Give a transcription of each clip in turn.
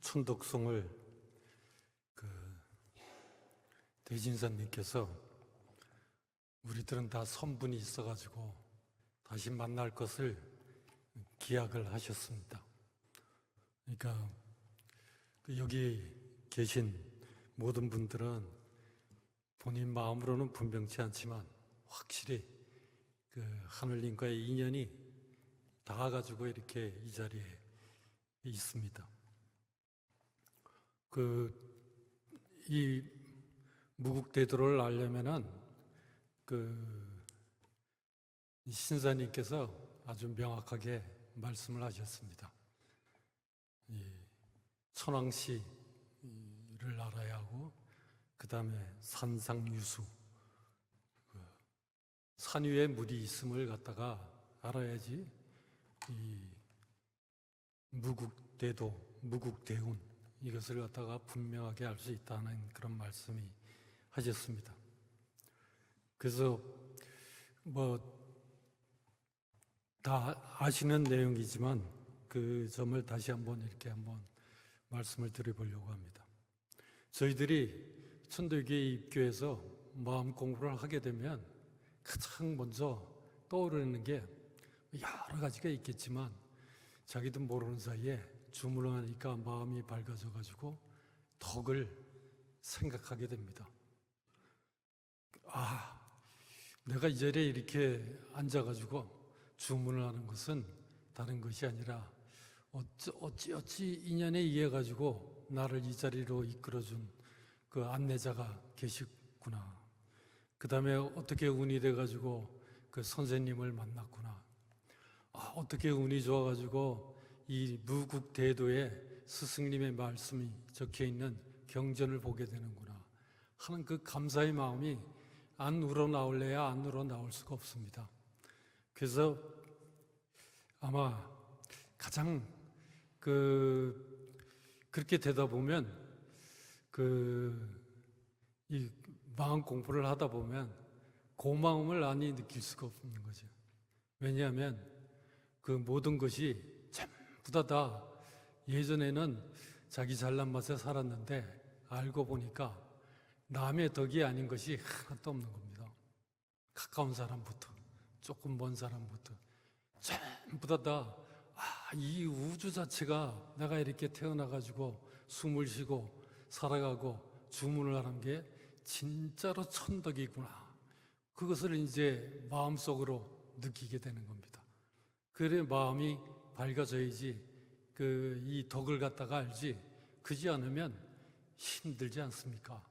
춘덕송을 대진사님께서 우리들은 다 선분이 있어가지고 다시 만날 것을 기약을 하셨습니다. 그러니까 여기 계신 모든 분들은 본인 마음으로는 분명치 않지만 확실히 하늘님과의 인연이 닿아가지고 이렇게 이 자리에 있습니다. 이 무국대도를 알려면은 신사님께서 아주 명확하게 말씀을 하셨습니다. 이 천왕시를 알아야 하고, 그 다음에 산상유수, 산 위에 물이 있음을 갖다가 알아야지 이 무국대도, 무국대운 이것을 갖다가 분명하게 알 수 있다는 그런 말씀이 하셨습니다. 그래서 다 아시는 내용이지만 그 점을 다시 한번 이렇게 말씀을 드려보려고 합니다. 저희들이 천도교회 입교해서 마음 공부를 하게 되면 가장 먼저 떠오르는 게 여러 가지가 있겠지만 자기도 모르는 사이에 주문을 하니까 마음이 밝아져가지고 덕을 생각하게 됩니다. 내가 이 자리에 이렇게 앉아가지고 주문을 하는 것은 다른 것이 아니라 어찌 인연에 의해 가지고 나를 이 자리로 이끌어준 그 안내자가 계시구나. 그 다음에 어떻게 운이 돼가지고 그 선생님을 만났구나. 어떻게 운이 좋아가지고 이 무국대도에 스승님의 말씀이 적혀있는 경전을 보게 되는구나 하는 그 감사의 마음이 안 우러나올래야 안 우러나올 수가 없습니다. 그래서 아마 가장 그렇게 되다 보면 이 마음 공부를 하다 보면 고마움을 많이 느낄 수가 없는 거죠. 왜냐하면 그 모든 것이 전부 다 예전에는 자기 잘난 맛에 살았는데 알고 보니까 남의 덕이 아닌 것이 하나도 없는 겁니다. 가까운 사람부터 조금 먼 사람부터 전부 다 이 우주 자체가 내가 이렇게 태어나가지고 숨을 쉬고 살아가고 주문을 하는 게 진짜로 천덕이구나. 그것을 이제 마음속으로 느끼게 되는 겁니다. 그래 마음이 밝아져야지 이 덕을 갖다가 알지. 그지 않으면 힘들지 않습니까?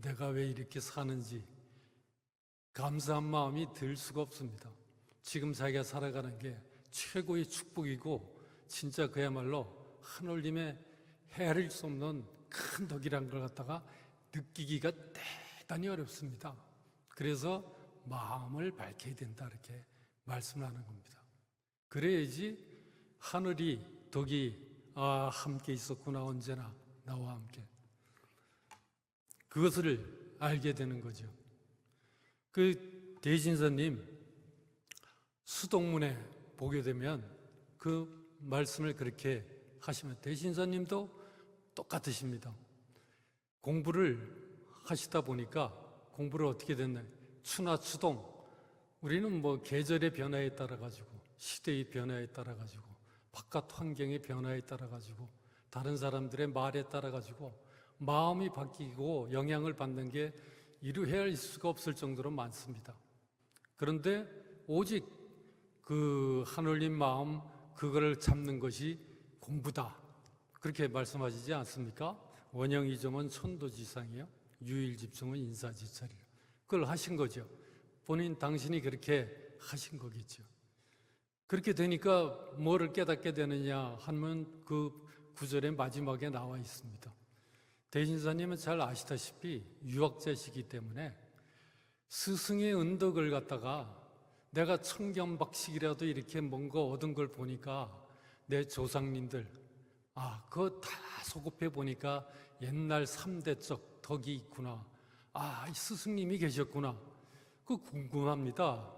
내가 왜 이렇게 사는지 감사한 마음이 들 수가 없습니다. 지금 자기가 살아가는 게 최고의 축복이고 진짜 그야말로 하늘님의 헤아릴 수 없는 큰 덕이란 걸 갖다가 느끼기가 대단히 어렵습니다. 그래서 마음을 밝혀야 된다 이렇게 말씀을 하는 겁니다. 그래야지 하늘이 덕이 함께 있었구나 언제나 나와 함께 그것을 알게 되는 거죠. 대진사님 수동문에 보게 되면 그 말씀을 그렇게 하시면 대진사님도 똑같으십니다. 공부를 하시다 보니까 공부를 어떻게 됐나요? 추나 추동 우리는 계절의 변화에 따라 가지고 시대의 변화에 따라 가지고 바깥 환경의 변화에 따라 가지고 다른 사람들의 말에 따라 가지고 마음이 바뀌고 영향을 받는 게 이루 헤아릴 수가 없을 정도로 많습니다. 그런데 오직 하늘님 마음 그거를 잡는 것이 공부다 그렇게 말씀하시지 않습니까? 원형이점은 천도지상이요 유일집중은 인사지찰이요. 그걸 하신 거죠. 당신이 그렇게 하신 거겠죠. 그렇게 되니까 뭐를 깨닫게 되느냐 하면 그 구절의 마지막에 나와 있습니다. 대진사님은 잘 아시다시피 유학자시기 때문에 스승의 은덕을 갖다가 내가 청견박식이라도 이렇게 뭔가 얻은 걸 보니까 내 조상님들 그거 다 소급해 보니까 옛날 3대적 덕이 있구나. 이 스승님이 계셨구나. 궁금합니다.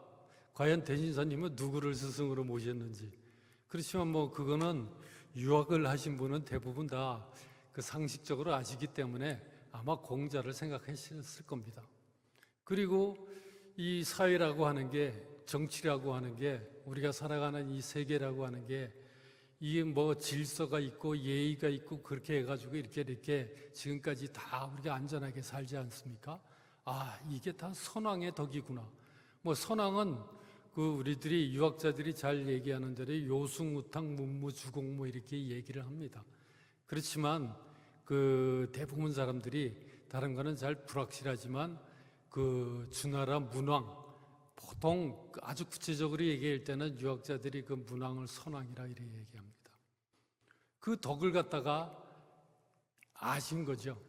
과연 대진사님은 누구를 스승으로 모셨는지. 그렇지만 그거는 유학을 하신 분은 대부분 다 그 상식적으로 아시기 때문에 아마 공자를 생각하셨을 겁니다. 그리고 이 사회라고 하는 게, 정치라고 하는 게, 우리가 살아가는 이 세계라고 하는 게 이게 뭐 질서가 있고 예의가 있고 그렇게 해가지고 이렇게 지금까지 다 우리가 안전하게 살지 않습니까? 아, 이게 다 선왕의 덕이구나. 뭐 선왕은 그 우리들이 유학자들이 잘 얘기하는 대로 요승우탕 문무주공 뭐 이렇게 얘기를 합니다. 그렇지만 그 대부분 사람들이 다른 거는 잘 불확실하지만 그 주나라 문왕, 보통 아주 구체적으로 얘기할 때는 유학자들이 그 문왕을 선왕이라 이렇게 얘기합니다. 그 덕을 갖다가 아신 거죠.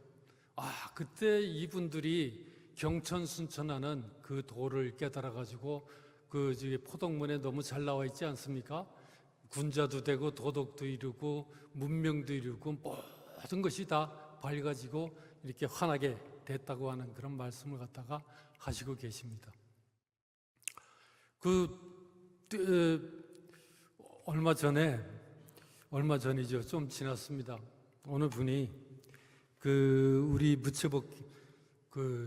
아, 그때 이분들이 경천순천하는 그 도를 깨달아가지고 그 포덕문에 너무 잘 나와 있지 않습니까? 군자도 되고 도덕도 이루고 문명도 이루고 모든 것이 다 밝아지고 이렇게 환하게 됐다고 하는 그런 말씀을 갖다가 하시고 계십니다. 얼마 전이죠. 좀 지났습니다. 어느 분이 우리 무채복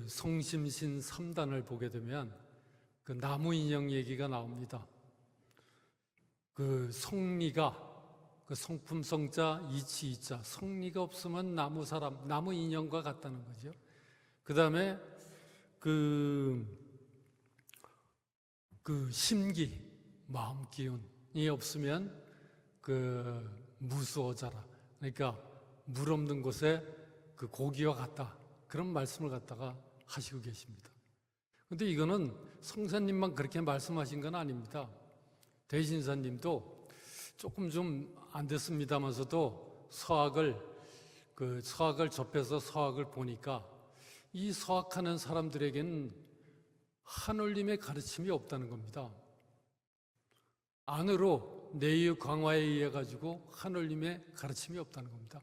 성심신 3단을 보게 되면 그 나무 인형 얘기가 나옵니다. 성리가 성품 성자 이치 이자, 성리가 없으면 나무 인형과 같다는 거죠. 그 다음에 심기, 마음 기운이 없으면 무수어자라, 그러니까 물 없는 곳에 고기와 같다, 그런 말씀을 갖다가 하시고 계십니다. 근데 이거는 성사님만 그렇게 말씀하신 건 아닙니다. 대신사님도 조금 좀 안 됐습니다면서도 서학을 접해서 서학을 보니까 이 서학하는 사람들에게는 하늘님의 가르침이 없다는 겁니다. 안으로 내유 강화에 의해 가지고 하늘님의 가르침이 없다는 겁니다.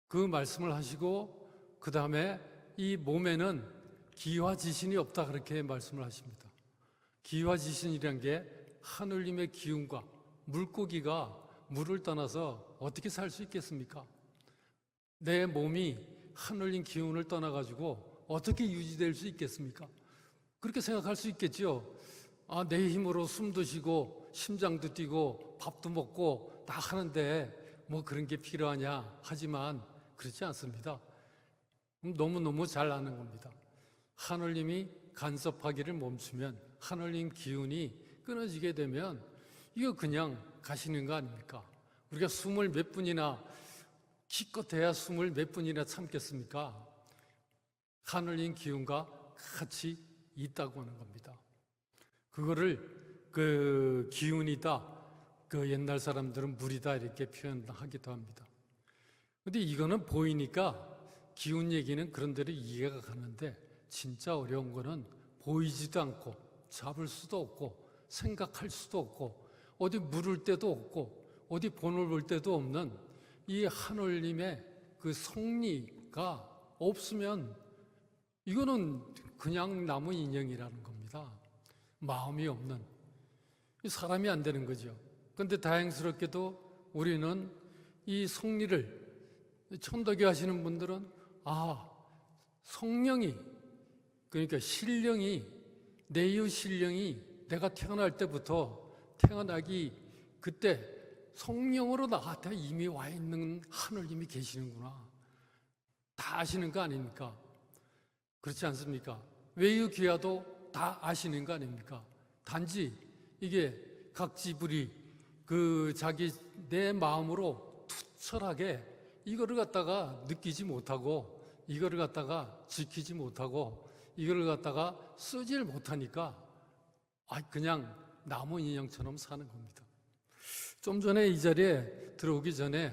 그 말씀을 하시고 그 다음에 이 몸에는 기화지신이 없다, 그렇게 말씀을 하십니다. 기화지신이란 게 하늘님의 기운과, 물고기가 물을 떠나서 어떻게 살 수 있겠습니까? 내 몸이 하늘님 기운을 떠나가지고 어떻게 유지될 수 있겠습니까? 그렇게 생각할 수 있겠죠. 아, 내 힘으로 숨도 쉬고 심장도 뛰고 밥도 먹고 다 하는데 뭐 그런 게 필요하냐 하지만 그렇지 않습니다. 너무너무 잘 아는 겁니다. 하늘님이 간섭하기를 멈추면, 하늘님 기운이 끊어지게 되면 이거 그냥 가시는 거 아닙니까? 우리가 숨을 몇 분이나, 기껏해야 숨을 몇 분이나 참겠습니까? 하늘님 기운과 같이 있다고 하는 겁니다. 그거를 기운이다, 옛날 사람들은 물이다 이렇게 표현하기도 합니다. 근데 이거는 보이니까 기운 얘기는 그런 대로 이해가 가는데, 진짜 어려운 거는 보이지도 않고 잡을 수도 없고 생각할 수도 없고 어디 물을 데도 없고 어디 본을 볼 데도 없는 이 하늘님의 그 성리가 없으면 이거는 그냥 나무 인형이라는 겁니다. 마음이 없는 사람이 안 되는 거죠. 그런데 다행스럽게도 우리는 이 성리를, 천도교 하시는 분들은 성령이, 그러니까 신령이, 내유 신령이 내가 태어날 때부터 태어나기 그때 성령으로 나한테 이미 와 있는 하늘님이 계시는구나, 다 아시는 거 아닙니까? 그렇지 않습니까? 외유 귀하도 다 아시는 거 아닙니까? 단지 이게 각지불이 자기 내 마음으로 투철하게 이거를 갖다가 느끼지 못하고, 이거를 갖다가 지키지 못하고, 이거를 갖다가 쓰지를 못하니까 그냥 나무 인형처럼 사는 겁니다. 좀 전에 이 자리에 들어오기 전에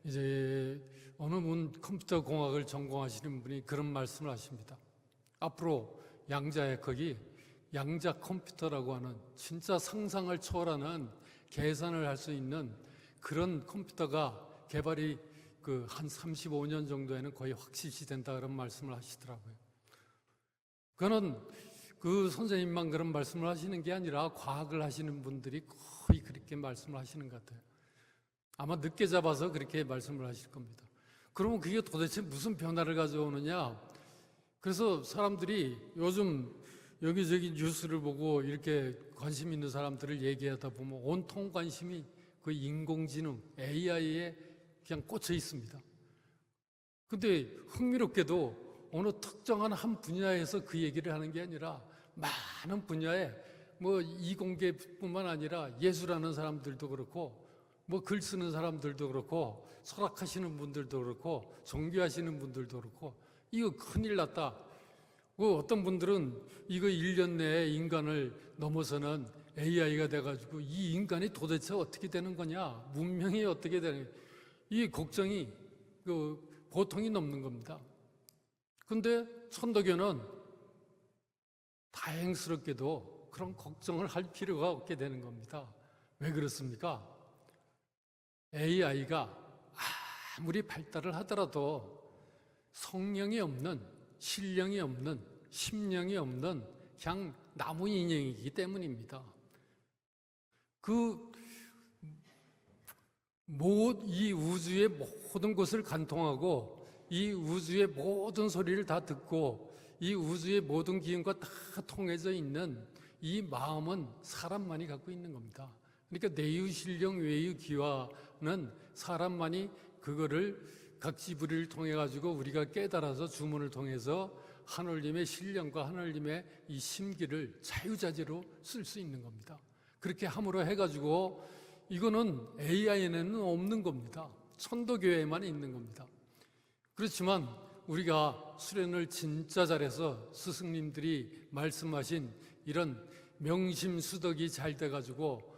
이제 어느 분 컴퓨터 공학을 전공하시는 분이 그런 말씀을 하십니다. 앞으로 양자역학이 양자 컴퓨터라고 하는 진짜 상상을 초월하는 계산을 할 수 있는 그런 컴퓨터가 개발이 한 35년 정도에는 거의 확실시 된다, 그런 말씀을 하시더라고요. 그거는 선생님만 그런 말씀을 하시는 게 아니라 과학을 하시는 분들이 거의 그렇게 말씀을 하시는 것 같아요. 아마 늦게 잡아서 그렇게 말씀을 하실 겁니다. 그러면 그게 도대체 무슨 변화를 가져오느냐? 그래서 사람들이 요즘 여기저기 뉴스를 보고 이렇게 관심 있는 사람들을 얘기하다 보면 온통 관심이 그 인공지능 AI에 그냥 꽂혀 있습니다. 근데 흥미롭게도 어느 특정한 한 분야에서 그 얘기를 하는 게 아니라 많은 분야에 뭐 이공계뿐만 아니라 예술하는 사람들도 그렇고 뭐 글 쓰는 사람들도 그렇고 철학하시는 분들도 그렇고 종교하시는 분들도 그렇고 이거 큰일 났다. 어떤 분들은 이거 1년 내에 인간을 넘어서는 AI가 돼가지고 이 인간이 도대체 어떻게 되는 거냐, 문명이 어떻게 되는 거냐, 이 걱정이 보통이 넘는 겁니다. 근데 천도교는 다행스럽게도 그런 걱정을 할 필요가 없게 되는 겁니다. 왜 그렇습니까? AI가 아무리 발달을 하더라도 성령이 없는, 신령이 없는, 심령이 없는 그냥 나무 인형이기 때문입니다. 이 우주의 모든 것을 관통하고 이 우주의 모든 소리를 다 듣고 이 우주의 모든 기운과 다 통해져 있는 이 마음은 사람만이 갖고 있는 겁니다. 그러니까 내유 신령 외유 기화는 사람만이 그거를 각지부리를 통해 가지고 우리가 깨달아서 주문을 통해서 하늘님의 신령과 하늘님의 이 심기를 자유자재로 쓸 수 있는 겁니다. 그렇게 함으로 해가지고 이거는 AI에는 없는 겁니다. 천도교회에만 있는 겁니다. 그렇지만 우리가 수련을 진짜 잘해서 스승님들이 말씀하신 이런 명심수덕이 잘 돼가지고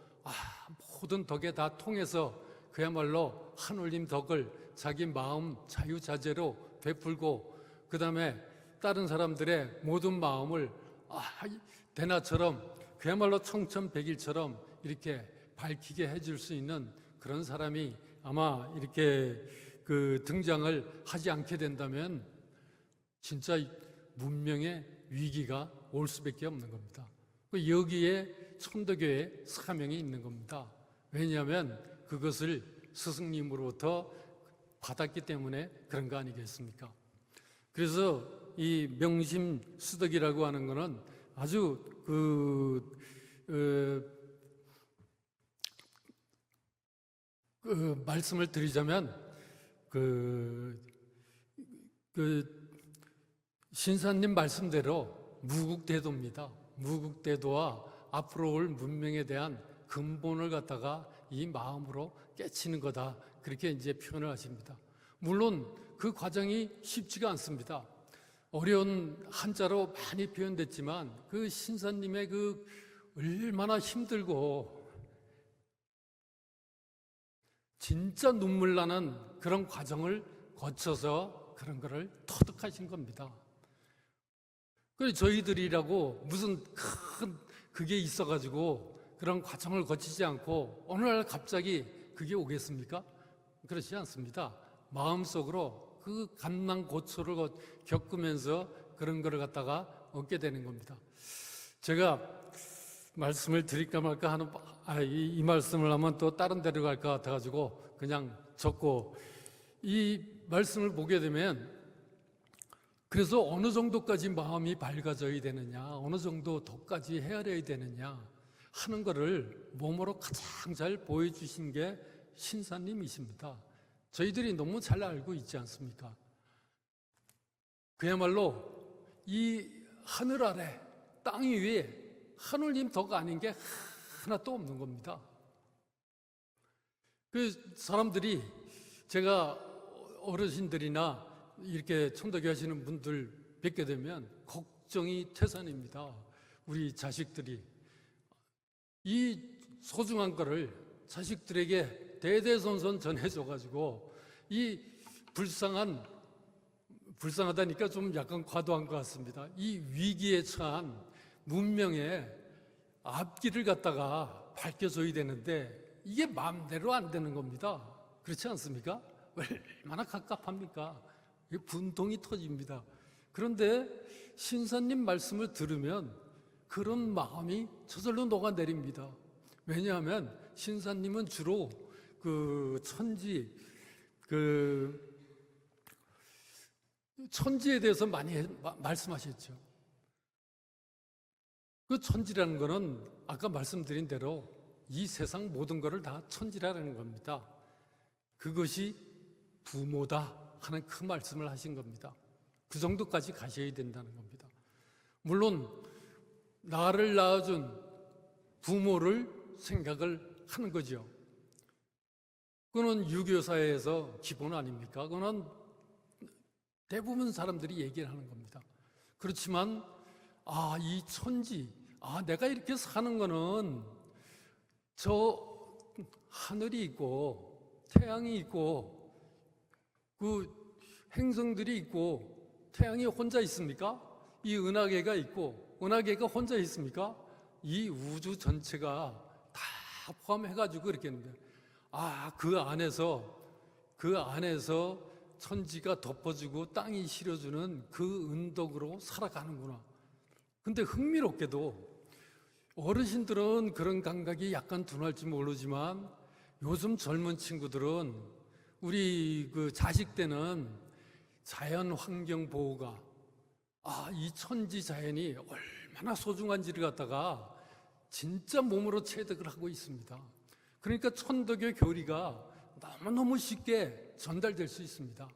모든 덕에 다 통해서 그야말로 하늘님 덕을 자기 마음 자유자재로 베풀고 그 다음에 다른 사람들의 모든 마음을 대나처럼 그야말로 청천백일처럼 이렇게 밝히게 해줄 수 있는 그런 사람이 아마 이렇게 등장을 하지 않게 된다면 진짜 문명의 위기가 올 수밖에 없는 겁니다. 여기에 천도교의 사명이 있는 겁니다. 왜냐하면 그것을 스승님으로부터 받았기 때문에 그런 거 아니겠습니까? 그래서 이 명심수덕이라고 하는 것은 아주 말씀을 드리자면 신사님 말씀대로 무국대도입니다. 무국대도와 앞으로 올 문명에 대한 근본을 갖다가 이 마음으로 깨치는 거다. 그렇게 이제 표현을 하십니다. 물론 그 과정이 쉽지가 않습니다. 어려운 한자로 많이 표현됐지만 그 신사님의 얼마나 힘들고 진짜 눈물 나는 그런 과정을 거쳐서 그런 거를 터득하신 겁니다. 그래서 저희들이라고 무슨 큰 그게 있어가지고 그런 과정을 거치지 않고 어느 날 갑자기 그게 오겠습니까? 그렇지 않습니다. 마음속으로 그 감난고초를 겪으면서 그런 거를 갖다가 얻게 되는 겁니다. 제가 말씀을 드릴까 말까 하는 이 말씀을 하면 또 다른 데로 갈 것 같아가지고 그냥 적고 이 말씀을 보게 되면 그래서 어느 정도까지 마음이 밝아져야 되느냐, 어느 정도 덕까지 헤아려야 되느냐 하는 거를 몸으로 가장 잘 보여주신 게 신사님이십니다. 저희들이 너무 잘 알고 있지 않습니까? 그야말로 이 하늘 아래 땅 위에 하늘님 덕 아닌 게 하나도 없는 겁니다. 그 사람들이 제가 어르신들이나 이렇게 천도교 하시는 분들 뵙게 되면 걱정이 태산입니다. 우리 자식들이 이 소중한 거를 자식들에게 대대손손 전해줘가지고 이 불쌍하다니까 좀 약간 과도한 것 같습니다. 이 위기에 처한 문명의 앞길을 갖다가 밝혀줘야 되는데 이게 마음대로 안 되는 겁니다. 그렇지 않습니까? 얼마나 갑갑합니까? 분통이 터집니다. 그런데 신사님 말씀을 들으면 그런 마음이 저절로 녹아내립니다. 왜냐하면 신사님은 주로 그 천지에 대해서 많이 말씀하셨죠. 그 천지라는 거는 아까 말씀드린 대로 이 세상 모든 것을 다 천지라는 겁니다. 그것이 부모다 하는 그 말씀을 하신 겁니다. 그 정도까지 가셔야 된다는 겁니다. 물론 나를 낳아준 부모를 생각을 하는 거죠. 그거는 유교사회에서 기본 아닙니까? 그거는 대부분 사람들이 얘기를 하는 겁니다. 그렇지만 이 천지, 내가 이렇게 사는 거는 저 하늘이 있고 태양이 있고 그 행성들이 있고 태양이 혼자 있습니까? 이 은하계가 있고 은하계가 혼자 있습니까? 이 우주 전체가 다 포함해가지고 그렇게 했는데 그 안에서 천지가 덮어주고 땅이 실어주는 그 은덕으로 살아가는구나. 근데 흥미롭게도 어르신들은 그런 감각이 약간 둔할지 모르지만 요즘 젊은 친구들은 우리 그 자식 때는 자연 환경 보호가 이 천지 자연이 얼마나 소중한지를 갖다가 진짜 몸으로 체득을 하고 있습니다. 그러니까 천덕의 교리가 너무너무 쉽게 전달될 수 있습니다.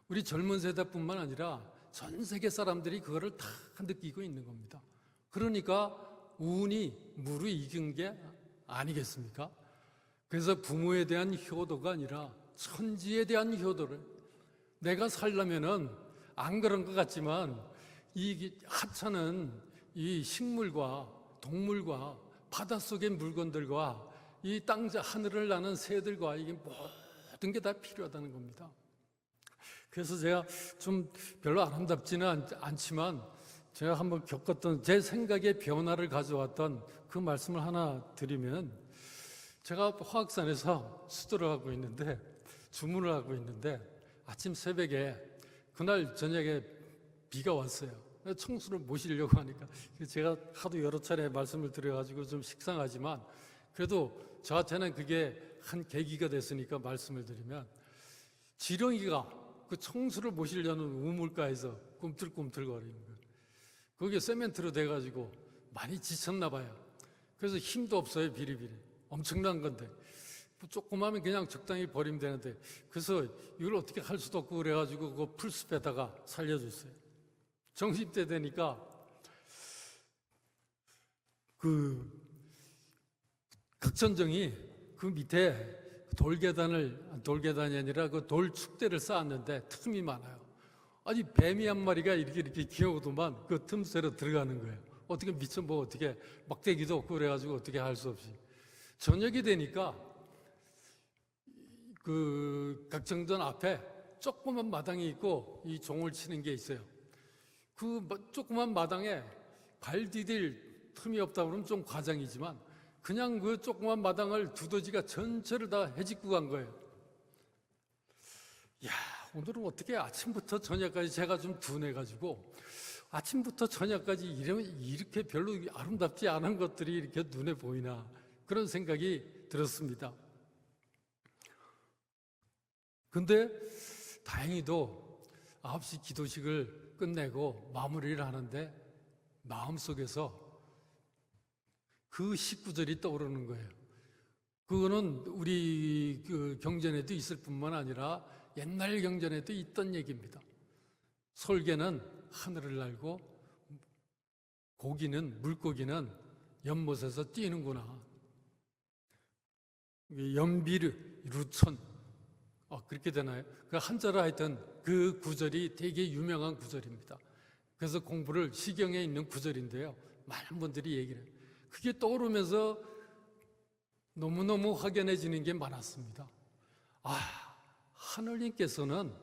우리 젊은 세대뿐만 아니라 전 세계 사람들이 그거를 다 느끼고 있는 겁니다. 그러니까 운이 무르익은 게 아니겠습니까? 그래서 부모에 대한 효도가 아니라 천지에 대한 효도를 내가 살려면은 안 그런 것 같지만 이 하찮은 이 식물과 동물과 바닷속의 물건들과 이 땅 하늘을 나는 새들과 이게 모든 게 다 필요하다는 겁니다. 그래서 제가 좀 별로 아름답지는 않지만 제가 한번 겪었던 제 생각의 변화를 가져왔던 그 말씀을 하나 드리면, 제가 화학산에서 수도를 하고 있는데 주문을 하고 있는데 아침 새벽에 그날 저녁에 비가 왔어요. 청수를 모시려고 하니까 제가 하도 여러 차례 말씀을 드려가지고 좀 식상하지만 그래도 저한테는 그게 한 계기가 됐으니까 말씀을 드리면, 지렁이가 그 청수를 모시려는 우물가에서 꿈틀꿈틀거리는 거예요. 거기에 세멘트로 돼가지고 많이 지쳤나 봐요. 그래서 힘도 없어요. 비리비리 엄청난 건데 조그마하면 그냥 적당히 버리면 되는데, 그래서 이걸 어떻게 할 수도 없고 그래가지고 그 풀숲에다가 살려줬어요. 정심때 되니까 그 각천정이 그 밑에 돌계단이 아니라 그 돌 축대를 쌓았는데 틈이 많아요. 아니 뱀이 한 마리가 이렇게 기어오더만 그 틈새로 들어가는 거예요. 어떻게 미쳐 어떻게 막대기도 없고 그래가지고 어떻게 할 수 없이 저녁이 되니까 그 각정전 앞에 조그만 마당이 있고 이 종을 치는 게 있어요. 그 조그만 마당에 발 디딜 틈이 없다 그러면 좀 과장이지만 그냥 그 조그만 마당을 두더지가 전체를 다 헤집고 간 거예요. 오늘은 어떻게 아침부터 저녁까지 제가 좀 둔해가지고 아침부터 저녁까지 이렇게 별로 아름답지 않은 것들이 이렇게 눈에 보이나 그런 생각이 들었습니다. 근데 다행히도 9시 기도식을 끝내고 마무리를 하는데 마음속에서 그 19절이 떠오르는 거예요. 그거는 우리 그 경전에도 있을 뿐만 아니라 옛날 경전에도 있던 얘기입니다. 솔개는 하늘을 날고 물고기는 연못에서 뛰는구나. 연비르 루천 그렇게 되나요? 그 한자로 하여튼 그 구절이 되게 유명한 구절입니다. 그래서 공부를 시경에 있는 구절인데요. 많은 분들이 얘기를 해요. 그게 떠오르면서 너무너무 확연해지는 게 많았습니다. 하늘님께서는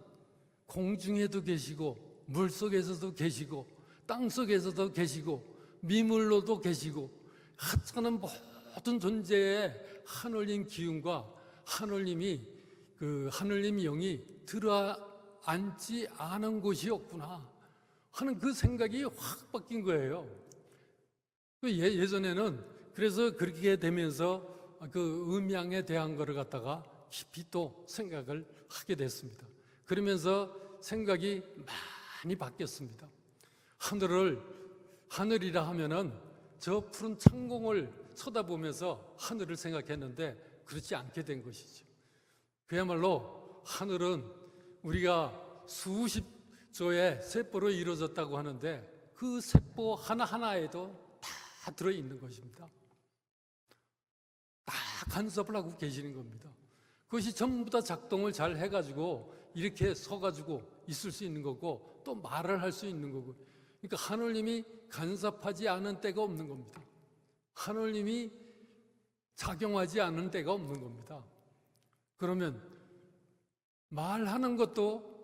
공중에도 계시고 물속에서도 계시고 땅속에서도 계시고 미물로도 계시고 하찮은 모든 존재에 하늘님 기운과 하늘님이 그 하늘님 영이 들어앉지 않은 곳이 없구나 하는 그 생각이 확 바뀐 거예요. 예전에는 그래서 그렇게 되면서 그 음양에 대한 거를 갖다가 깊이 또 생각을 하게 됐습니다. 그러면서 생각이 많이 바뀌었습니다. 하늘이라 하면은 저 푸른 창공을 쳐다보면서 하늘을 생각했는데 그렇지 않게 된 것이죠. 그야말로 하늘은 우리가 수십 조의 세포로 이루어졌다고 하는데 그 세포 하나하나에도 다 들어있는 것입니다. 다 간섭을 하고 계시는 겁니다. 그것이 전부 다 작동을 잘 해가지고 이렇게 서가지고 있을 수 있는 거고 또 말을 할 수 있는 거고, 그러니까 하늘님이 간섭하지 않은 때가 없는 겁니다. 하늘님이 작용하지 않은 때가 없는 겁니다. 그러면 말하는 것도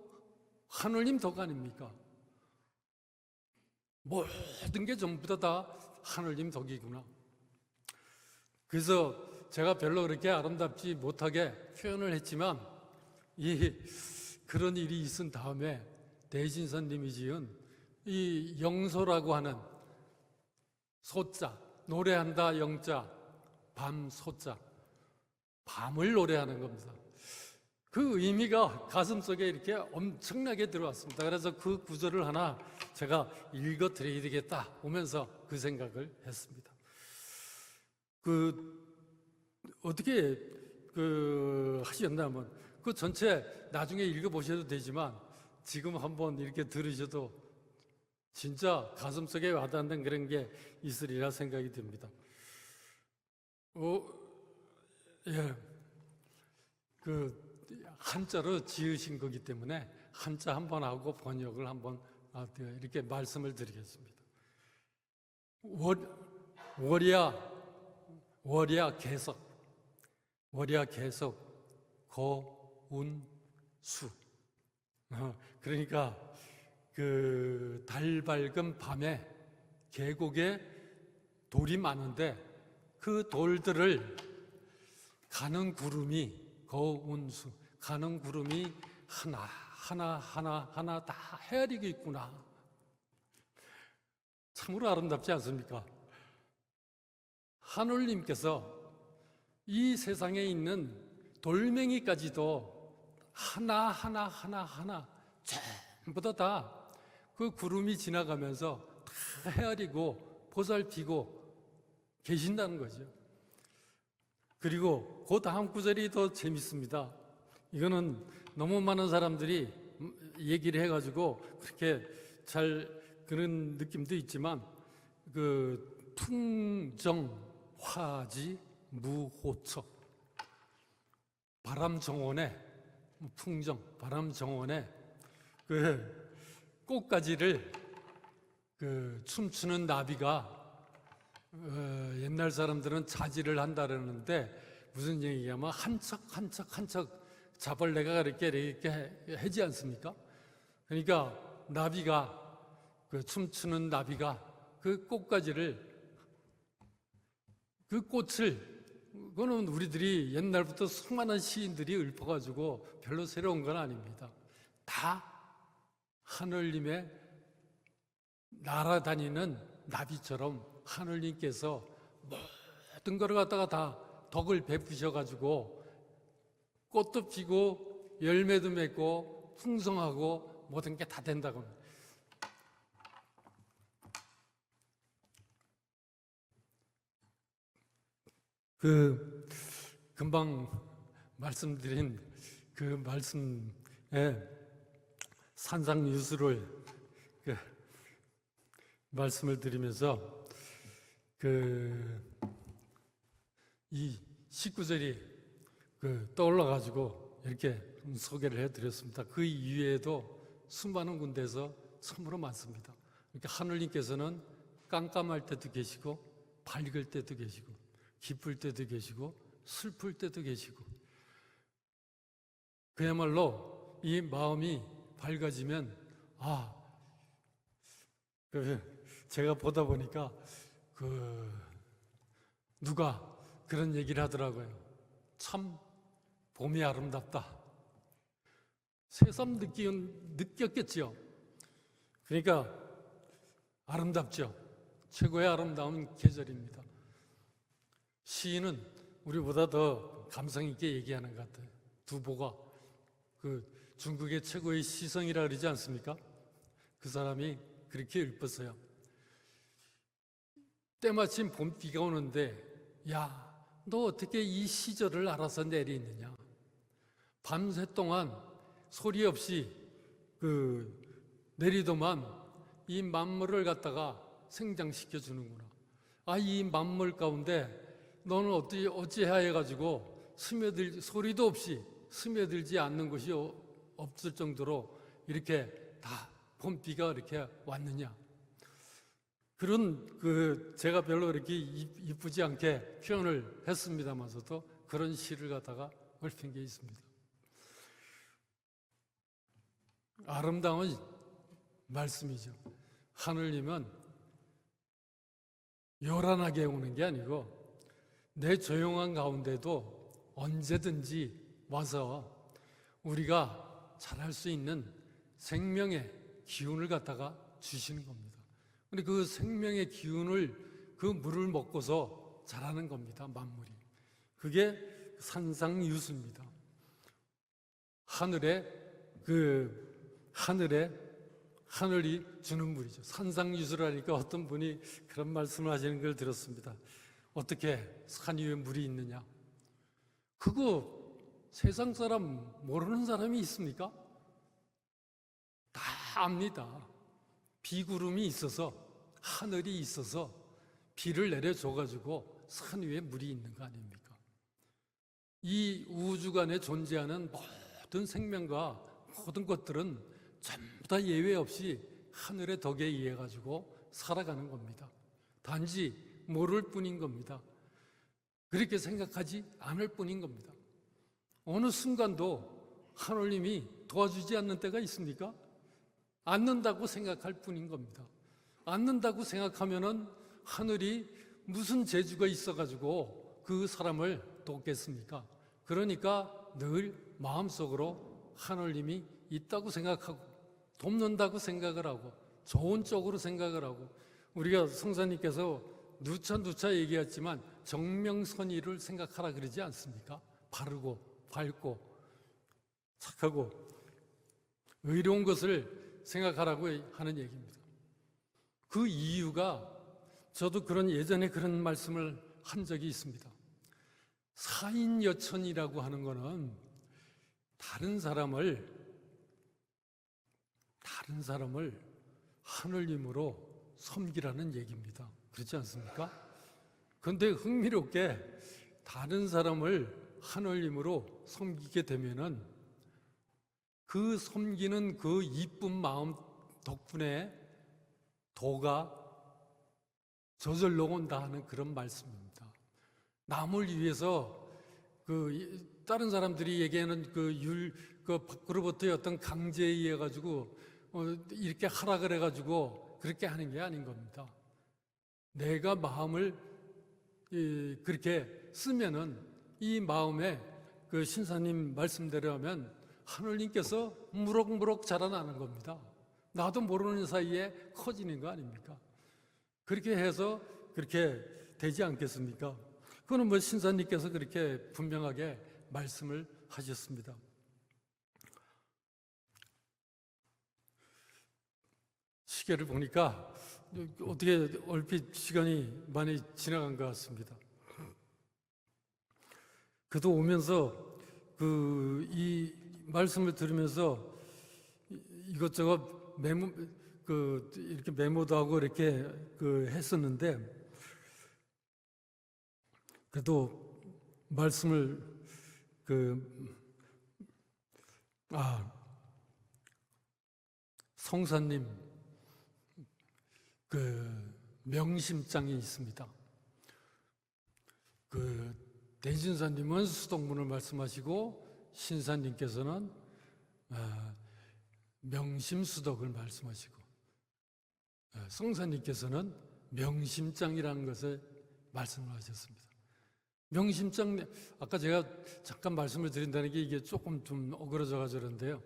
하늘님 덕 아닙니까? 모든 게 전부 다 하늘님 덕이구나. 그래서 제가 별로 그렇게 아름답지 못하게 표현을 했지만 그런 일이 있은 다음에 대신선님이 지은 이 영소라고 하는 소자, 노래한다 영자, 밤 소자, 밤을 노래하는 겁니다. 그 의미가 가슴속에 이렇게 엄청나게 들어왔습니다. 그래서 그 구절을 하나 제가 읽어드려야 되겠다 오면서 그 생각을 했습니다. 어떻게 하셨냐면 그 전체 나중에 읽어보셔도 되지만 지금 한번 이렇게 들으셔도 진짜 가슴속에 와닿는 그런 게 있으리라 생각이 듭니다. 예. 한자로 지으신 거기 때문에 한자 한번 하고 번역을 한번 이렇게 말씀을 드리겠습니다. 월야 개석 거운수. 그러니까 그 달 밝은 밤에 계곡에 돌이 많은데 그 돌들을 가는 구름이 거운수, 가는 구름이 하나 다 헤아리고 있구나. 참으로 아름답지 않습니까? 하늘님께서 이 세상에 있는 돌멩이까지도 하나 전부 다 그 구름이 지나가면서 다 헤아리고 보살피고 계신다는 거죠. 그리고 그 다음 구절이 더 재밌습니다. 이거는 너무 많은 사람들이 얘기를 해가지고 그렇게 잘 그런 느낌도 있지만 풍정화지 무호척, 바람정원에 바람정원에 꽃가지를 춤추는 나비가 옛날 사람들은 자지를 한다 그러는데 무슨 얘기냐면 한 척 자벌레가 이렇게 하지 않습니까? 그러니까 나비가 춤추는 나비가 그 꽃가지를 그거는 우리들이 옛날부터 수많은 시인들이 읊어가지고 별로 새로운 건 아닙니다. 다 하늘님의 날아다니는 나비처럼 하늘님께서 모든 거를 갖다가 다 덕을 베푸셔가지고 꽃도 피고 열매도 맺고 풍성하고 모든 게 다 된다고 합니다. 금방 말씀드린 그 말씀에 산상유수를 말씀을 드리면서 이 19절이 떠올라가지고 이렇게 소개를 해드렸습니다. 그 이외에도 수많은 군데에서 참으로 많습니다. 그러니까 하늘님께서는 깜깜할 때도 계시고 밝을 때도 계시고 기쁠 때도 계시고 슬플 때도 계시고, 그야말로 이 마음이 밝아지면 제가 보다 보니까 누가 그런 얘기를 하더라고요. 참 봄이 아름답다. 새삼 느꼈겠죠. 그러니까 아름답죠. 최고의 아름다운 계절입니다. 시인은 우리보다 더 감성 있게 얘기하는 것 같아요. 두보가 그 중국의 최고의 시성이라 그러지 않습니까? 그 사람이 그렇게 읊었어요. 때마침 봄비가 오는데 야, 너 어떻게 이 시절을 알아서 내리느냐? 밤새 동안 소리 없이 내리더만 이 만물을 갖다가 생장시켜 주는구나. 아, 이 만물 가운데 너는 어찌해야 해가지고 소리도 없이 스며들지 않는 것이 없을 정도로 이렇게 다 봄비가 이렇게 왔느냐. 그런 제가 별로 그렇게 이쁘지 않게 표현을 했습니다마서도 그런 시를 갖다가 읊은 게 있습니다. 아름다운 말씀이죠. 하늘님은 요란하게 오는 게 아니고 내 조용한 가운데도 언제든지 와서 우리가 잘할 수 있는 생명의 기운을 갖다가 주시는 겁니다. 근데 그 생명의 기운을 그 물을 먹고서 자라는 겁니다. 만물이. 그게 산상유수입니다. 하늘이 주는 물이죠. 산상유수라니까 어떤 분이 그런 말씀을 하시는 걸 들었습니다. 어떻게 산 위에 물이 있느냐? 그거 세상 사람 모르는 사람이 있습니까? 다 압니다. 비구름이 있어서 하늘이 있어서 비를 내려줘가지고 산 위에 물이 있는 거 아닙니까? 이 우주간에 존재하는 모든 생명과 모든 것들은 전부 다 예외 없이 하늘의 덕에 의해 가지고 살아가는 겁니다. 단지 모를 뿐인 겁니다. 그렇게 생각하지 않을 뿐인 겁니다. 어느 순간도 하늘님이 도와주지 않는 때가 있습니까? 않는다고 생각할 뿐인 겁니다. 않는다고 생각하면은 하늘이 무슨 재주가 있어가지고 그 사람을 돕겠습니까? 그러니까 늘 마음속으로 하늘님이 있다고 생각하고 돕는다고 생각을 하고 좋은 쪽으로 생각을 하고 우리가 성사님께서 누차 얘기했지만 정명선의를 생각하라 그러지 않습니까? 바르고 밝고 착하고 의로운 것을 생각하라고 하는 얘기입니다. 그 이유가 저도 예전에 그런 말씀을 한 적이 있습니다. 사인여천이라고 하는 거는 다른 사람을 하늘님으로 섬기라는 얘기입니다. 그렇지 않습니까? 그런데 흥미롭게 다른 사람을 하늘님으로 섬기게 되면은 그 섬기는 그 이쁜 마음 덕분에 도가 저절로 온다 하는 그런 말씀입니다. 남을 위해서 다른 사람들이 얘기하는 밖으로부터의 어떤 강제에 의해 가지고 이렇게 하라 그래 가지고 그렇게 하는 게 아닌 겁니다. 내가 마음을 그렇게 쓰면은 이 마음에 신사님 말씀대로 하면 하늘님께서 무럭무럭 자라나는 겁니다. 나도 모르는 사이에 커지는 거 아닙니까? 그렇게 해서 그렇게 되지 않겠습니까? 그거는 신사님께서 그렇게 분명하게 말씀을 하셨습니다. 시계를 보니까 어떻게 얼핏 시간이 많이 지나간 것 같습니다. 그도 오면서 이 말씀을 들으면서 이것저것 이렇게 메모도 하고 이렇게 했었는데 그래도 말씀을 성사님 명심장이 있습니다. 대진사님은 수동문을 말씀하시고 신사님께서는 명심수덕을 말씀하시고 성사님께서는 명심장이라는 것을 말씀을 하셨습니다. 명심장, 아까 제가 잠깐 말씀을 드린다는 게 이게 조금 좀 어그러져가지고 그런데요.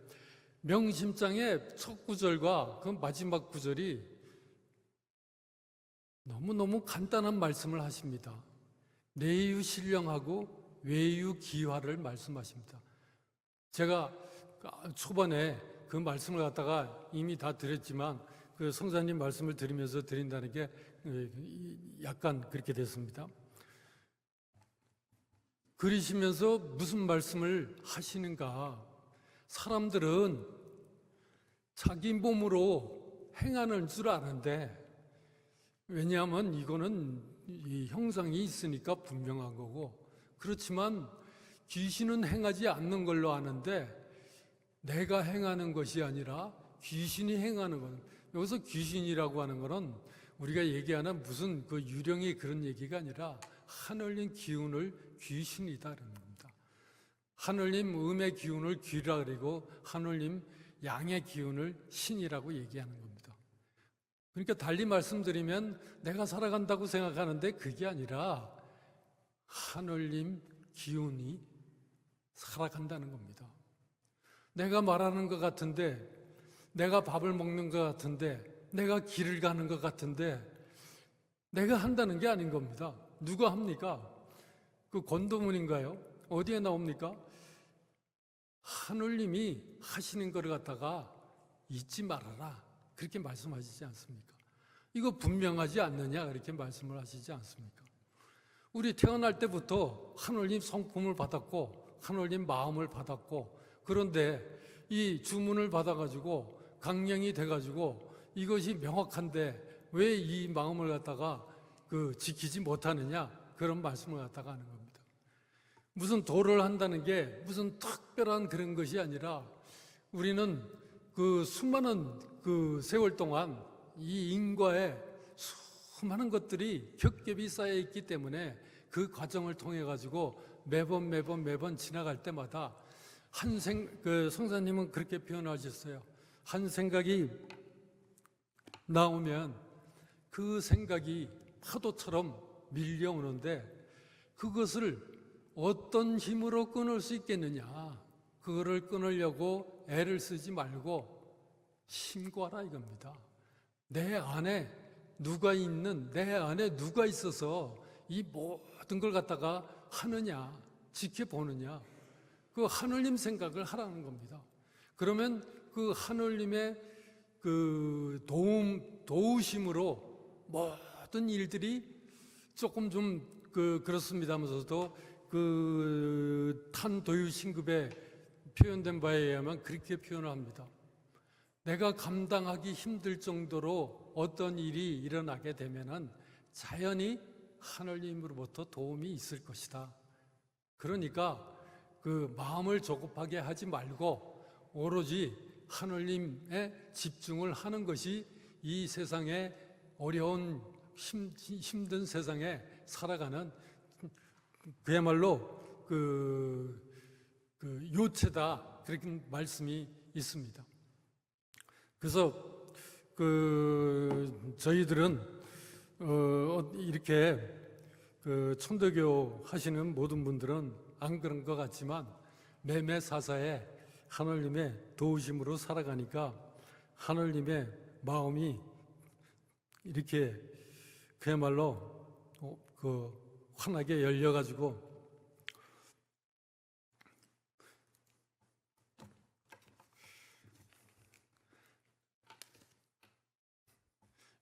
명심장의 첫 구절과 그 마지막 구절이 너무너무 간단한 말씀을 하십니다. 내유 신령하고 외유 기화를 말씀하십니다. 제가 초반에 그 말씀을 갖다가 이미 다 드렸지만 그 성사님 말씀을 드리면서 드린다는 게 약간 그렇게 됐습니다. 그리시면서 무슨 말씀을 하시는가? 사람들은 자기 몸으로 행하는 줄 아는데, 왜냐하면 이거는 이 형상이 있으니까 분명한 거고, 그렇지만 귀신은 행하지 않는 걸로 아는데 내가 행하는 것이 아니라 귀신이 행하는 것. 여기서 귀신이라고 하는 것은 우리가 얘기하는 무슨 그 유령의 그런 얘기가 아니라 하늘님 기운을 귀신이다 그러는 겁니다. 하늘님 음의 기운을 귀라 그리고 하늘님 양의 기운을 신이라고 얘기하는 겁니다. 그러니까 달리 말씀드리면 내가 살아간다고 생각하는데 그게 아니라 하늘님 기운이 살아간다는 겁니다. 내가 말하는 것 같은데, 내가 밥을 먹는 것 같은데, 내가 길을 가는 것 같은데 내가 한다는 게 아닌 겁니다. 누가 합니까? 그 권도문인가요? 어디에 나옵니까? 하늘님이 하시는 것을 갖다가 잊지 말아라, 그렇게 말씀하시지 않습니까? 이거 분명하지 않느냐, 그렇게 말씀을 하시지 않습니까? 우리 태어날 때부터 하늘님 성품을 받았고 하늘님 마음을 받았고, 그런데 이 주문을 받아가지고 강령이 돼가지고 이것이 명확한데 왜 이 마음을 갖다가 지키지 못하느냐, 그런 말씀을 갖다가 하는 겁니다. 무슨 도를 한다는 게 무슨 특별한 그런 것이 아니라 우리는 그 수많은 그 세월 동안 이 인과에 수많은 것들이 겹겹이 쌓여 있기 때문에 그 과정을 통해 가지고 매번 지나갈 때마다 그 성사님은 그렇게 표현하셨어요. 한 생각이 나오면 그 생각이 파도처럼 밀려오는데 그것을 어떤 힘으로 끊을 수 있겠느냐, 그거를 끊으려고 애를 쓰지 말고 신고하라 이겁니다. 내 안에 누가 있는, 내 안에 누가 있어서 이 모든 걸 갖다가 하느냐, 지켜보느냐, 그 하늘님 생각을 하라는 겁니다. 그러면 그 하늘님의 그 도우심으로 모든 일들이 조금 좀 그렇습니다면서도 그 탄도유 신급에 표현된 바에 의하면 그렇게 표현을 합니다. 내가 감당하기 힘들 정도로 어떤 일이 일어나게 되면은 자연히 하늘님으로부터 도움이 있을 것이다. 그러니까 그 마음을 조급하게 하지 말고 오로지 하늘님에 집중을 하는 것이 이 세상에 어려운 힘든 세상에 살아가는 그야말로 요체다, 그렇게 말씀이 있습니다. 그래서 저희들은 이렇게 천도교 하시는 모든 분들은 안 그런 것 같지만 매매사사에 하늘님의 도우심으로 살아가니까 하늘님의 마음이 이렇게 그야말로 환하게 열려가지고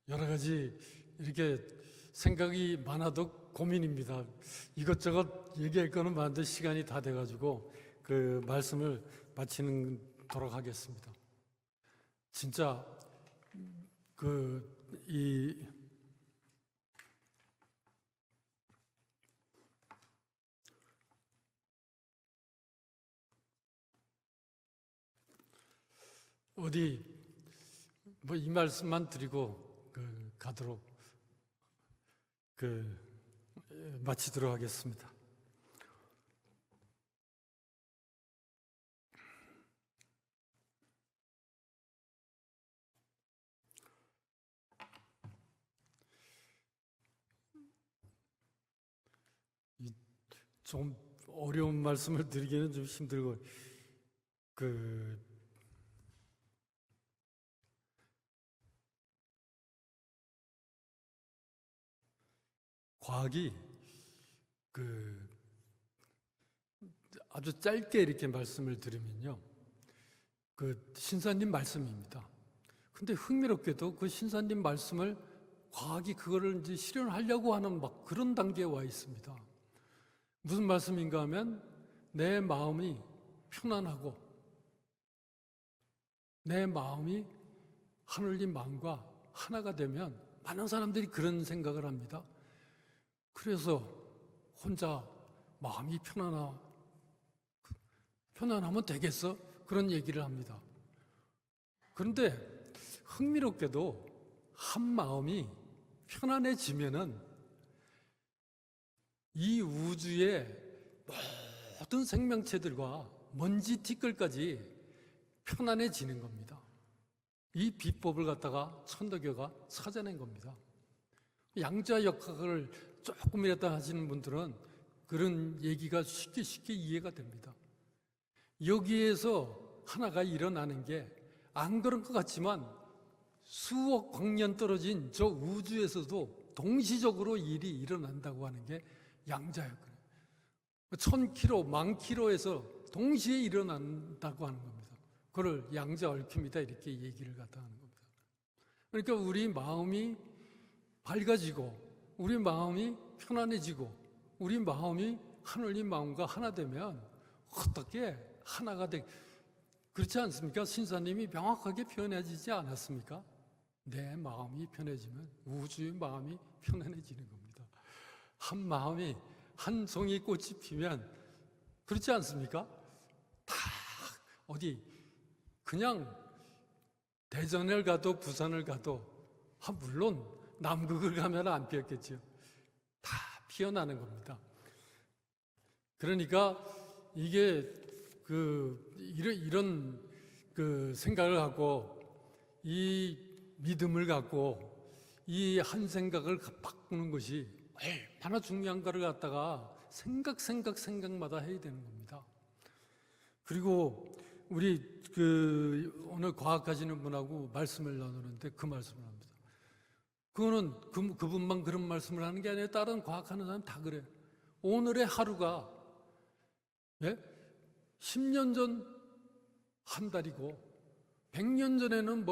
여러 가지 이렇게 생각이 많아도 고민입니다. 이것저것 얘기할 거는 많은데 시간이 다 돼가지고 그 말씀을 마치도록 하겠습니다. 진짜 어디 이 말씀만 드리고 가도록 마치도록 하겠습니다. 좀 어려운 말씀을 드리기는 좀 힘들고 과학이 아주 짧게 이렇게 말씀을 드리면요. 그 신사님 말씀입니다. 근데 흥미롭게도 그 신사님 말씀을 과학이 그거를 이제 실현하려고 하는 막 그런 단계에 와 있습니다. 무슨 말씀인가 하면 내 마음이 편안하고 내 마음이 하늘님 마음과 하나가 되면 많은 사람들이 그런 생각을 합니다. 그래서 혼자 마음이 편안하면 되겠어? 그런 얘기를 합니다. 그런데 흥미롭게도 한 마음이 편안해지면은 이 우주의 모든 생명체들과 먼지 티끌까지 편안해지는 겁니다. 이 비법을 갖다가 천도교가 찾아낸 겁니다. 양자역학을 조금이라도 하시는 분들은 그런 얘기가 쉽게 이해가 됩니다. 여기에서 하나가 일어나는 게 안 그런 것 같지만 수억 광년 떨어진 저 우주에서도 동시적으로 일이 일어난다고 하는 게 양자역학이에요. 1000km, 10,000km에서 동시에 일어난다고 하는 겁니다. 그걸 양자얽힘이다 이렇게 얘기를 갖다 하는 겁니다. 그러니까 우리 마음이 밝아지고 우리 마음이 편안해지고 우리 마음이 하늘님 마음과 하나 되면 어떻게 하나가 그렇지 않습니까? 신사님이 명확하게 표현해지지 않았습니까? 내 마음이 편해지면 우주의 마음이 편안해지는 겁니다. 한 마음이 한 송이 꽃이 피면 그렇지 않습니까? 다 어디 그냥 대전을 가도 부산을 가도 물론 남극을 가면 안 피었겠죠. 다 피어나는 겁니다. 그러니까 이게 이런 생각을 갖고 이 믿음을 갖고 이 한 생각을 바꾸는 것이 얼마나 중요한가를 갖다가 생각마다 해야 되는 겁니다. 그리고 우리 오늘 과학하시는 분하고 말씀을 나누는데 그 말씀을 합니다. 그거는 그분만 그런 말씀을 하는 게 아니라 다른 과학하는 사람 다 그래요. 오늘의 하루가 10년 전 한 달이고 100년 전에는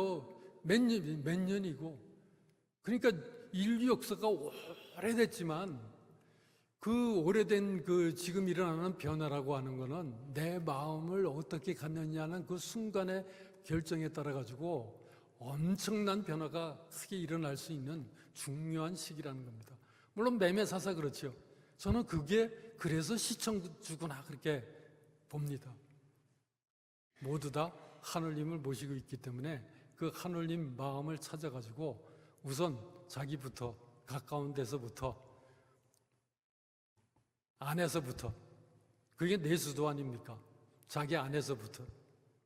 몇 년이고 그러니까 인류 역사가 오래됐지만 그 오래된 지금 일어나는 변화라고 하는 거는 내 마음을 어떻게 갖느냐는 그 순간의 결정에 따라 가지고 엄청난 변화가 크게 일어날 수 있는 중요한 시기라는 겁니다. 물론 매매사사 그렇죠. 저는 그게 그래서 시청주구나 그렇게 봅니다. 모두 다 하늘님을 모시고 있기 때문에 그 하늘님 마음을 찾아가지고 우선 자기부터 가까운 데서부터 안에서부터 그게 내수도 아닙니까? 자기 안에서부터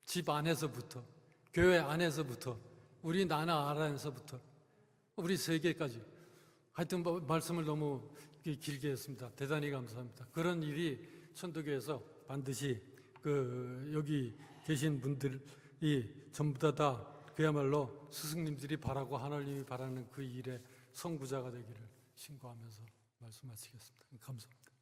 집 안에서부터 교회 안에서부터 우리 나라 안에서부터 우리 세계까지 하여튼 말씀을 너무 길게 했습니다. 대단히 감사합니다. 그런 일이 천도교에서 반드시 여기 계신 분들이 전부 다 그야말로 스승님들이 바라고 하나님이 바라는 그 일의 선구자가 되기를 신고하면서 말씀 마치겠습니다. 감사합니다.